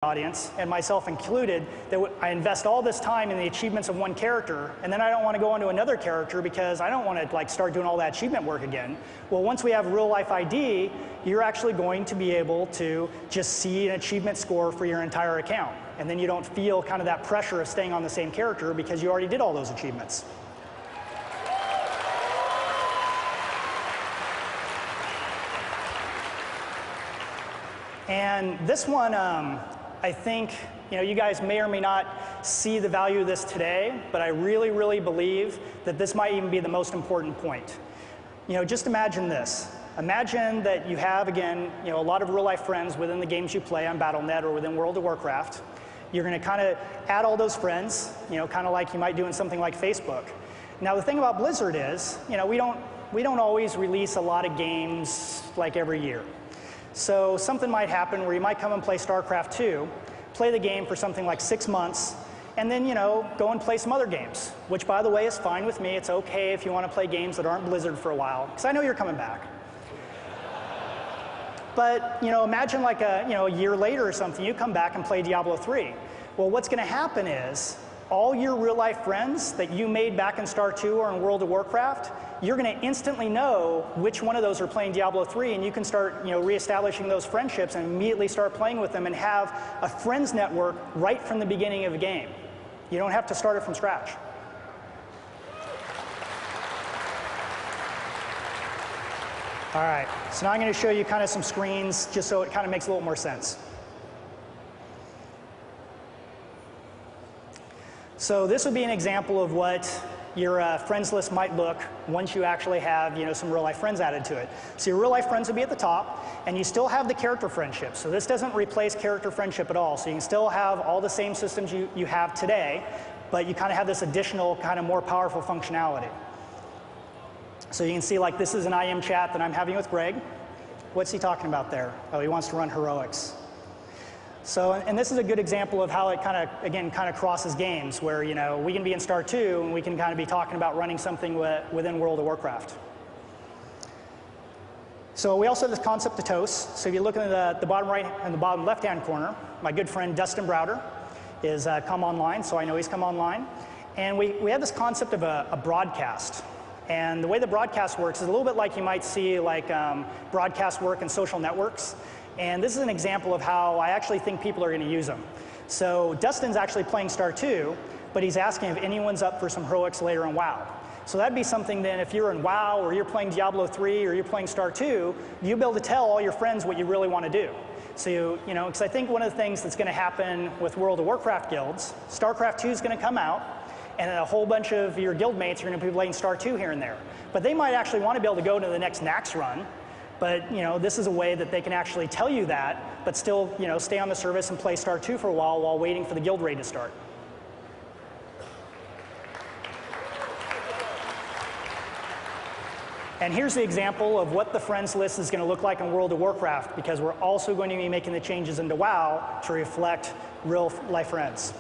audience, and myself included, that I invest all this time in the achievements of one character, and then I don't want to go on to another character because I don't want to like start doing all that achievement work again. Well, once we have real life ID, you're actually going to be able to just see an achievement score for your entire account. And then you don't feel kind of that pressure of staying on the same character because you already did all those achievements. And this one, I think, you guys may or may not see the value of this today, but I really, really believe that this might even be the most important point. Just imagine this. Imagine that you have, again, a lot of real-life friends within the games you play on Battle.net or within World of Warcraft. You're going to kind of add all those friends, kind of like you might do in something like Facebook. Now, the thing about Blizzard is, we don't always release a lot of games like every year. So something might happen where you might come and play StarCraft 2, play the game for something like 6 months, and then, go and play some other games, which, by the way, is fine with me. It's okay if you want to play games that aren't Blizzard for a while, because I know you're coming back. But, imagine like a year later or something, you come back and play Diablo 3. Well, what's going to happen is all your real-life friends that you made back in Star 2 or in World of Warcraft, you're going to instantly know which one of those are playing Diablo 3, and you can start reestablishing those friendships and immediately start playing with them and have a friends network right from the beginning of the game. You don't have to start it from scratch. All right, so now I'm going to show you kind of some screens just so it kind of makes a little more sense. So this would be an example of what your friends list might look once you actually have some real life friends added to it. So your real life friends would be at the top, and you still have the character friendship. So this doesn't replace character friendship at all. So you can still have all the same systems you have today, but you kind of have this additional kind of more powerful functionality. So you can see like this is an IM chat that I'm having with Greg. What's he talking about there? Oh, he wants to run heroics. So, and this is a good example of how it kind of, again, kind of crosses games where, we can be in Star 2 and we can kind of be talking about running something within World of Warcraft. So we also have this concept of toast. So if you look in the bottom right and the bottom left-hand corner, my good friend Dustin Browder is come online, so I know he's come online. And we have this concept of a broadcast. And the way the broadcast works is a little bit like you might see like broadcast work in social networks. And this is an example of how I actually think people are going to use them. So Dustin's actually playing Star 2, but he's asking if anyone's up for some heroics later in WoW. So that'd be something then if you're in WoW or you're playing Diablo 3 or you're playing Star 2, you'll be able to tell all your friends what you really want to do. So because I think one of the things that's going to happen with World of Warcraft guilds, StarCraft 2 is going to come out, and a whole bunch of your guild mates are going to be playing Star 2 here and there. But they might actually want to be able to go to the next Nax run. But this is a way that they can actually tell you that, but still stay on the service and play Star 2 for a while waiting for the guild raid to start. And here's the example of what the friends list is going to look like in World of Warcraft, because we're also going to be making the changes into WoW to reflect real life friends.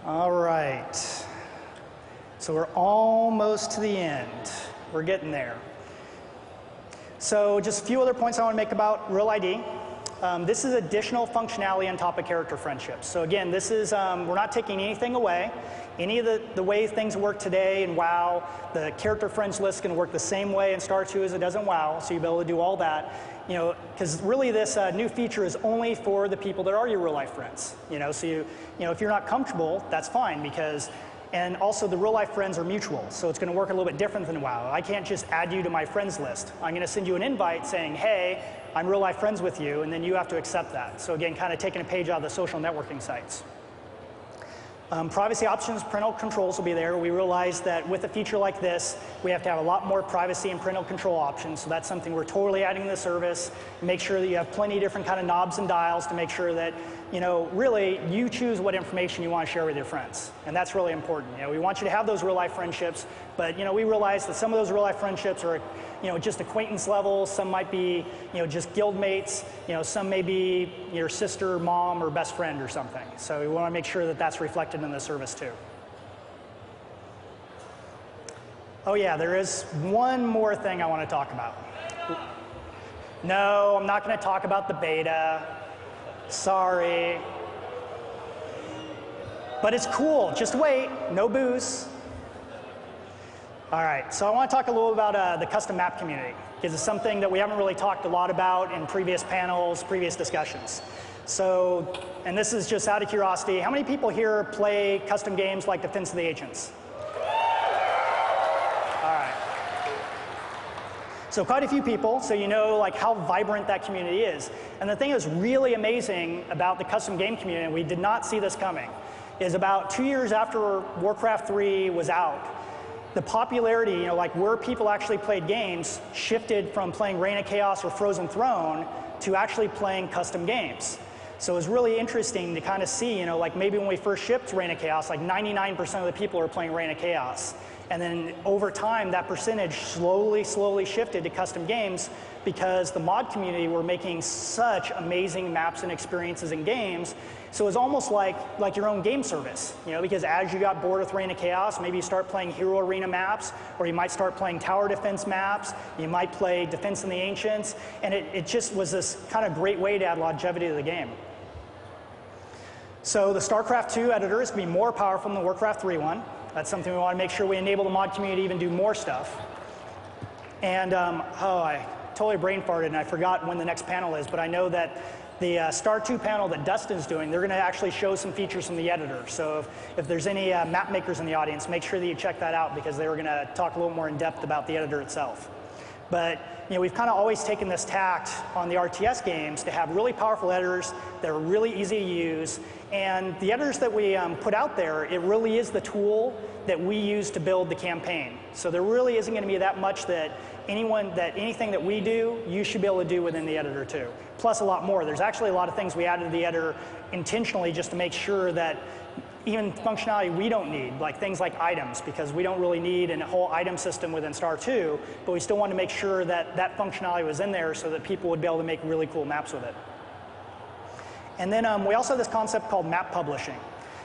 All right, so we're almost to the end. We're getting there. So just a few other points I want to make about Real ID. This is additional functionality on top of character friendships. So again, this is, we're not taking anything away. Any of the way things work today in WoW, the character friends list is going to work the same way in Star 2 as it does in WoW, so you'll be able to do all that. Because really this new feature is only for the people that are your real life friends. So if you're not comfortable, that's fine because, and also the real life friends are mutual. So it's going to work a little bit different than WoW. I can't just add you to my friends list. I'm going to send you an invite saying, hey, I'm real life friends with you, and then you have to accept that. So again, kind of taking a page out of the social networking sites. Privacy options, parental controls will be there. We realize that with a feature like this, we have to have a lot more privacy and parental control options. So that's something we're totally adding to the service. Make sure that you have plenty of different kind of knobs and dials to make sure that, really you choose what information you want to share with your friends. And that's really important. We want you to have those real life friendships, but we realize that some of those real life friendships are just acquaintance level. Some might be, just guild mates. Some may be your sister, mom, or best friend or something. So we want to make sure that that's reflected in the service too. Oh yeah, there is one more thing I want to talk about. No, I'm not going to talk about the beta. Sorry. But it's cool. Just wait. No booze. All right. So I want to talk a little about the custom map community, because it's something that we haven't really talked a lot about in previous panels, previous discussions. So, and this is just out of curiosity, how many people here play custom games like Defense of the Ancients? So quite a few people, so you know like how vibrant that community is. And the thing that's really amazing about the custom game community, and we did not see this coming, is about 2 years after Warcraft 3 was out, the popularity, you know, like where people actually played games shifted from playing Reign of Chaos or Frozen Throne to actually playing custom games. So it was really interesting to kind of see, you know, like maybe when we first shipped Reign of Chaos, like 99% of the people were playing Reign of Chaos. And then over time, that percentage slowly shifted to custom games because the mod community were making such amazing maps and experiences in games. So it was almost like your own game service, you know, because as you got bored with Reign of Chaos, maybe you start playing Hero Arena maps, or you might start playing Tower Defense maps, you might play Defense in the Ancients, and it just was this kind of great way to add longevity to the game. So the StarCraft 2 editor is going to be more powerful than the Warcraft 3 one. That's something we want to make sure we enable the mod community to even do more stuff. And oh, I totally brain farted and I forgot when the next panel is, but I know that the Star 2 panel that Dustin's doing, they're going to actually show some features from the editor. So if there's any map makers in the audience, make sure that you check that out because they were going to talk a little more in depth about the editor itself. But you know, we've kind of always taken this tact on the RTS games to have really powerful editors that are really easy to use. And the editors that we put out there, it really is the tool that we use to build the campaign. So there really isn't going to be that much that anything that we do, you should be able to do within the editor too. Plus a lot more. There's actually a lot of things we added to the editor intentionally just to make sure that even functionality we don't need, like things like items, because we don't really need a whole item system within Star 2, but we still want to make sure that that functionality was in there so that people would be able to make really cool maps with it. And then we also have this concept called map publishing.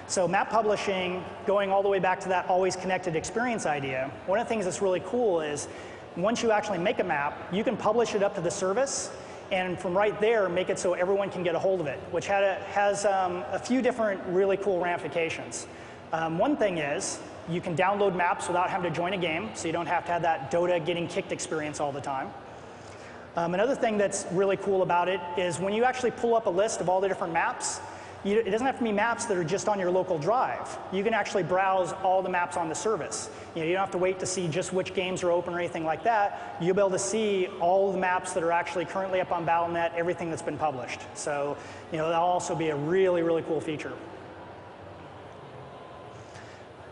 So map publishing, going all the way back to that always connected experience idea, one of the things that's really cool is once you actually make a map, you can publish it up to the service, and from right there, make it so everyone can get a hold of it, which has a few different really cool ramifications. One thing is, you can download maps without having to join a game, so you don't have to have that Dota getting kicked experience all the time. Another thing that's really cool about it is when you actually pull up a list of all the different maps, it doesn't have to be maps that are just on your local drive. You can actually browse all the maps on the service. You don't have to wait to see just which games are open or anything like that. You'll be able to see all the maps that are actually currently up on Battle.net, everything that's been published. So that'll also be a really, really cool feature.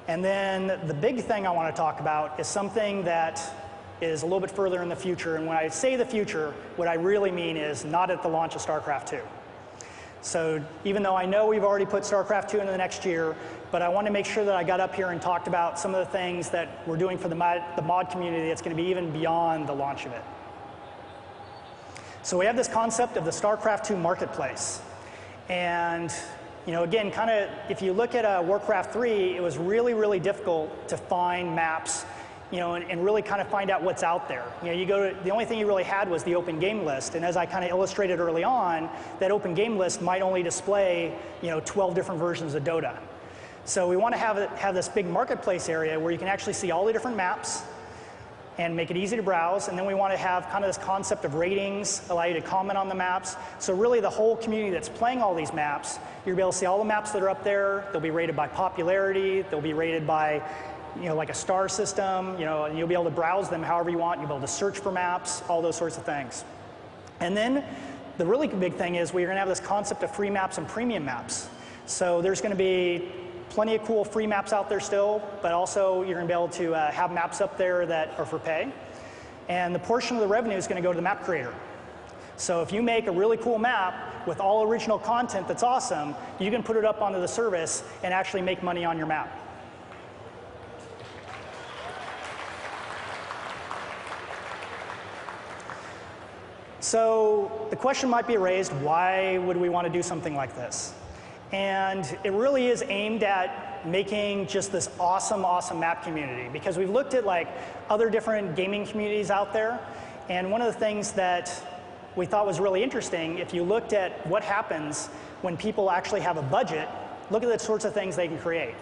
And then the big thing I want to talk about is something that is a little bit further in the future. And when I say the future, what I really mean is not at the launch of StarCraft 2. So even though I know we've already put StarCraft 2 into the next year, but I want to make sure that I got up here and talked about some of the things that we're doing for the mod community that's going to be even beyond the launch of it. So we have this concept of the StarCraft 2 marketplace. And again, kind of if you look at Warcraft 3, it was really, really difficult to find maps and really kind of find out what's out there. The only thing you really had was the open game list, and as I kind of illustrated early on, that open game list might only display 12 different versions of Dota. So we want to have this big marketplace area where you can actually see all the different maps and make it easy to browse, and then we want to have kind of this concept of ratings, allow you to comment on the maps. So really the whole community that's playing all these maps, you'll be able to see all the maps that are up there. They'll be rated by popularity, they'll be rated by like a star system, and you'll be able to browse them however you want. You'll be able to search for maps, all those sorts of things. And then the really big thing is we're going to have this concept of free maps and premium maps. So there's going to be plenty of cool free maps out there still, but also you're going to be able to have maps up there that are for pay. And the portion of the revenue is going to go to the map creator. So if you make a really cool map with all original content that's awesome, you can put it up onto the service and actually make money on your map. So the question might be raised, why would we want to do something like this? And it really is aimed at making just this awesome, awesome map community, because we've looked at like other different gaming communities out there, and one of the things that we thought was really interesting, if you looked at what happens when people actually have a budget, look at the sorts of things they can create.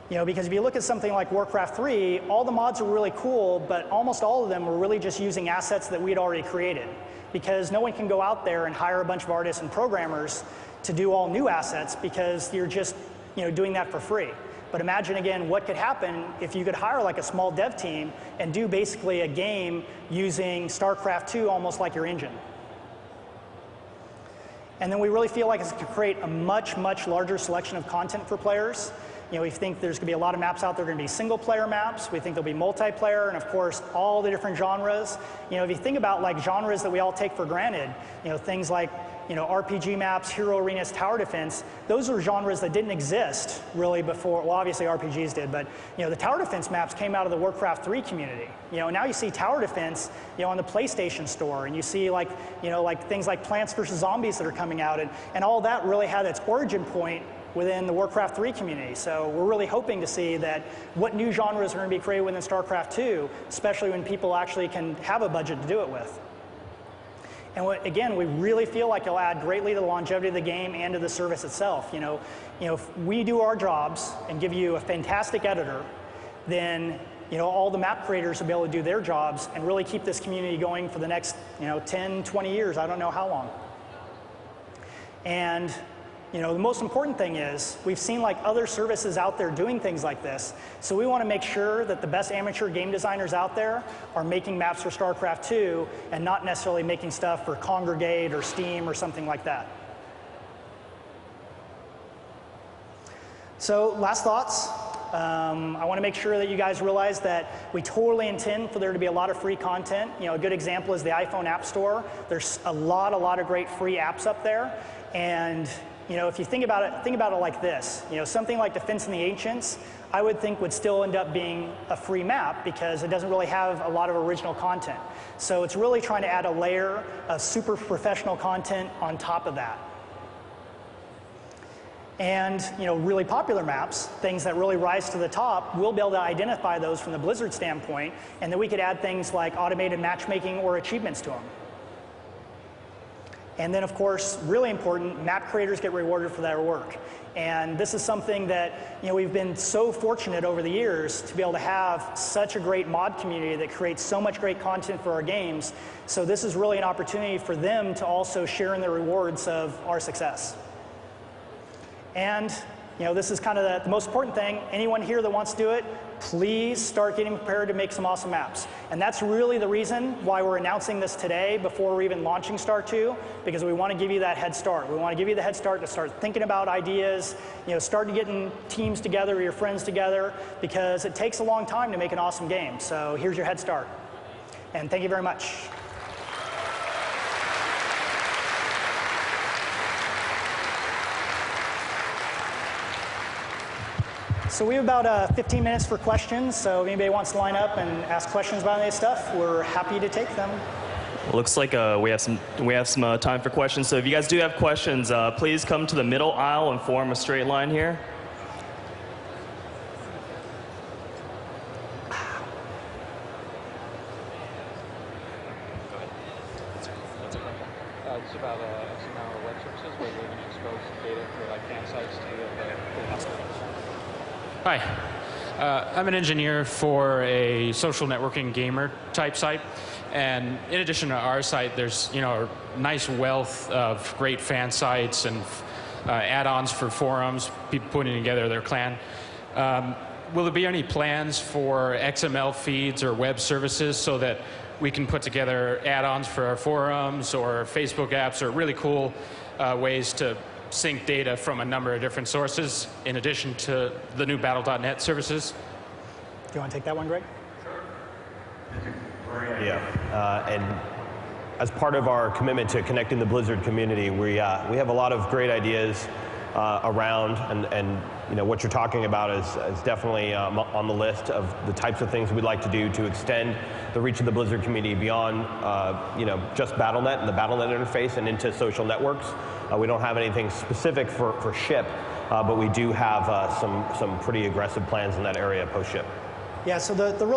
You know, because if you look at something like Warcraft 3, all the mods are really cool, but almost all of them were really just using assets that we'd already created, because no one can go out there and hire a bunch of artists and programmers to do all new assets, because you're just, you know, doing that for free. But imagine again what could happen if you could hire like a small dev team and do basically a game using StarCraft 2 almost like your engine. And then we really feel like it's going to create a much, much larger selection of content for players. You know, we think there's going to be a lot of maps out there going to be single-player maps. We think there'll be multiplayer, and of course, all the different genres. You know, if you think about like genres that we all take for granted, you know, things like, you know, RPG maps, hero arenas, tower defense, those are genres that didn't exist really before. Well, obviously RPGs did, but you know, the tower defense maps came out of the Warcraft 3 community. You know, now you see tower defense, you know, on the PlayStation Store, and you see like, you know, like things like Plants vs. Zombies that are coming out, and all that really had its origin point within the Warcraft 3 community. So we're really hoping to see that what new genres are going to be created within StarCraft 2, especially when people actually can have a budget to do it with. And again, we really feel like it'll add greatly to the longevity of the game and to the service itself. You know, if we do our jobs and give you a fantastic editor, then you know, all the map creators will be able to do their jobs and really keep this community going for the next, you know, 10, 20 years. I don't know how long. And you know, the most important thing is we've seen like other services out there doing things like this. So we want to make sure that the best amateur game designers out there are making maps for StarCraft 2 and not necessarily making stuff for Kongregate or Steam or something like that. So last thoughts. I want to make sure that you guys realize that we totally intend for there to be a lot of free content. You know, a good example is the iPhone App Store. There's a lot of great free apps up there. And you know, if you think about it like this, you know, something like Defense in the Ancients, I would think would still end up being a free map because it doesn't really have a lot of original content. So it's really trying to add a layer of super professional content on top of that. And you know, really popular maps, things that really rise to the top, we'll be able to identify those from the Blizzard standpoint, and then we could add things like automated matchmaking or achievements to them. And then, of course, really important, map creators get rewarded for their work. And this is something that, you know, we've been so fortunate over the years to be able to have such a great mod community that creates so much great content for our games. So this is really an opportunity for them to also share in the rewards of our success. And you know, this is kind of the most important thing. Anyone here that wants to do it, please start getting prepared to make some awesome maps. And that's really the reason why we're announcing this today before we're even launching Star 2, because we want to give you that head start. We want to give you the head start to start thinking about ideas, you know, start getting teams together, your friends together, because it takes a long time to make an awesome game. So here's your head start. And thank you very much. So we have about 15 minutes for questions, so if anybody wants to line up and ask questions about any stuff, we're happy to take them. Looks like we have some time for questions. So if you guys do have questions, please come to the middle aisle and form a straight line here. Go ahead. That's okay. It's about XML web services where you can expose data for like fan sites to Hi, I'm an engineer for a social networking gamer type site, and in addition to our site, there's a nice wealth of great fan sites and add-ons for forums, people putting together their clan. Will there be any plans for XML feeds or web services so that we can put together add-ons for our forums or Facebook apps or really cool ways to sync data from a number of different sources in addition to the new Battle.net services? Do you want to take that one, Greg? Sure. Yeah, and as part of our commitment to connecting the Blizzard community, we have a lot of great ideas around, and what you're talking about is definitely on the list of the types of things we'd like to do to extend the reach of the Blizzard community beyond just Battle.net and the Battle.net interface and into social networks. We don't have anything specific for ship, but we do have some pretty aggressive plans in that area post-ship. Yeah, so the real